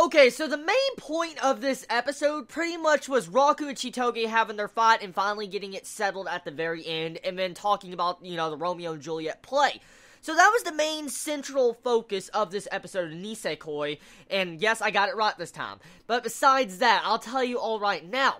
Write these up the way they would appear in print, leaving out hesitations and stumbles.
Okay, so the main point of this episode pretty much was Raku and Chitoge having their fight and finally getting it settled at the very end, and then talking about, the Romeo and Juliet play. So that was the main central focus of this episode of Nisekoi, and yes, I got it right this time. But besides that, I'll tell you all right now.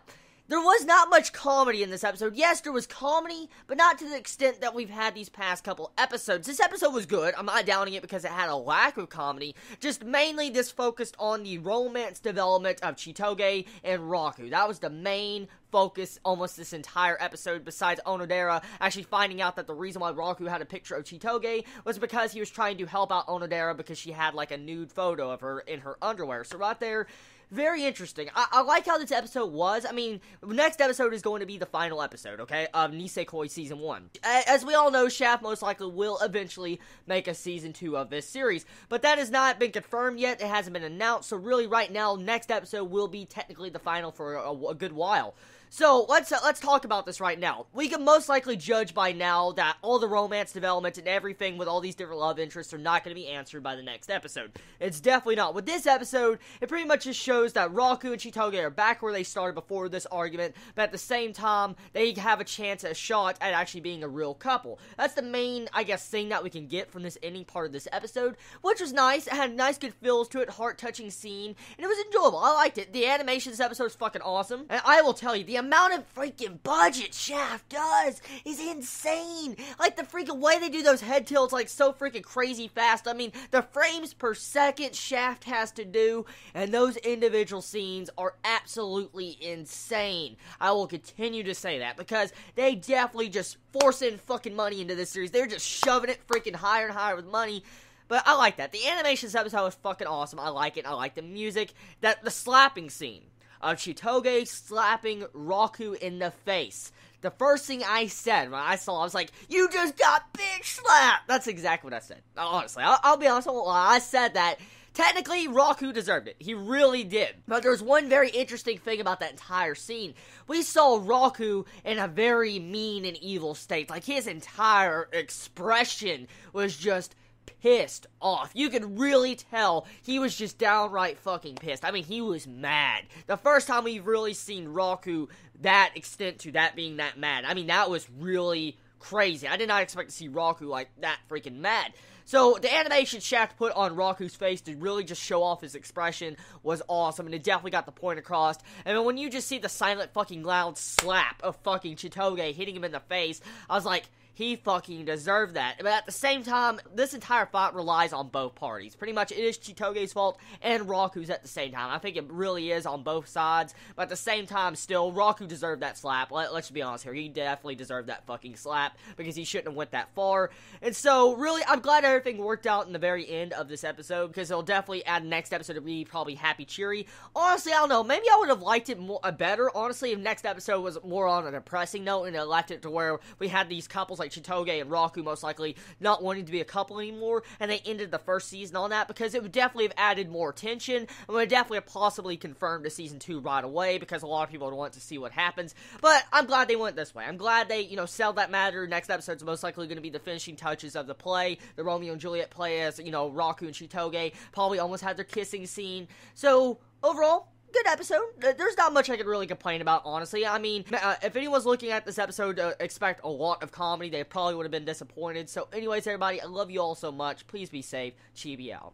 There was not much comedy in this episode. Yes, there was comedy, but not to the extent that we've had these past couple episodes. This episode was good. I'm not doubting it because it had a lack of comedy. Just mainly this focused on the romance development of Chitoge and Raku. That was the main focus almost this entire episode, besides Onodera actually finding out that the reason why Raku had a picture of Chitoge was because he was trying to help out Onodera because she had like a nude photo of her in her underwear. So right there, very interesting. I like how this episode was. I mean, the next episode is going to be the final episode, okay, of Nisekoi Season 1. As we all know, Shaft most likely will eventually make a Season 2 of this series, but that has not been confirmed yet. It hasn't been announced, so really right now, next episode will be technically the final for a good while. So, let's talk about this right now. We can most likely judge by now that all the romance development and everything with all these different love interests are not going to be answered by the next episode. It's definitely not. With this episode, it pretty much just shows that Raku and Chitoge are back where they started before this argument, but at the same time, they have a chance, a shot at actually being a real couple. That's the main, I guess, thing that we can get from this ending part of this episode, which was nice. It had nice, good feels to it, heart-touching scene, and it was enjoyable. I liked it. The animation of this episode is fucking awesome, and I will tell you, the amount of freaking budget Shaft does is insane. Like, the freaking way they do those head tilts, like, so freaking crazy fast. I mean, the frames per second Shaft has to do, and those individual scenes are absolutely insane. I will continue to say that, because they definitely just forcing fucking money into this series. They're just shoving it freaking higher and higher with money. But I like that. The animation of this episode was fucking awesome. I like it. I like the music. The slapping scene of Chitoge slapping Raku in the face. The first thing I said when I saw it, I was like, you just got big slapped! That's exactly what I said. Honestly, I'll be honest, I said that. Technically, Raku deserved it. He really did. But there's one very interesting thing about that entire scene. We saw Raku in a very mean and evil state. Like, his entire expression was just pissed off. You could really tell he was just downright fucking pissed. I mean, he was mad. The first time we've really seen Raku that extent to that being that mad. I mean, that was really crazy. I did not expect to see Raku like that freaking mad. So, the animation Shaft put on Raku's face to really just show off his expression was awesome, and it definitely got the point across. And then when you just see the silent fucking loud slap of fucking Chitoge hitting him in the face, I was like, he fucking deserved that. But at the same time, this entire fight relies on both parties. Pretty much, it is Chitoge's fault and Raku's at the same time. I think it really is on both sides. But at the same time, still, Raku deserved that slap. Let's be honest here. He definitely deserved that fucking slap because he shouldn't have went that far. And so, really, I'm glad everything worked out in the very end of this episode because it'll definitely add next episode to be probably happy, cheery. Honestly, I don't know. Maybe I would have liked it more, better, honestly, if next episode was more on a depressing note and it left it to where we had these couples like Chitoge and Raku most likely not wanting to be a couple anymore, and they ended the first season on that, because it would definitely have added more tension, and would definitely have possibly confirmed a season 2 right away, because a lot of people would want to see what happens. But I'm glad they went this way. I'm glad they, settled that matter. Next episode's most likely going to be the finishing touches of the play, the Romeo and Juliet play, as, Raku and Chitoge probably almost had their kissing scene. So, overall, good episode. There's not much I could really complain about, honestly. I mean, if anyone's looking at this episode to expect a lot of comedy, they probably would have been disappointed. So anyways, everybody, I love you all so much. Please be safe. Chibi out.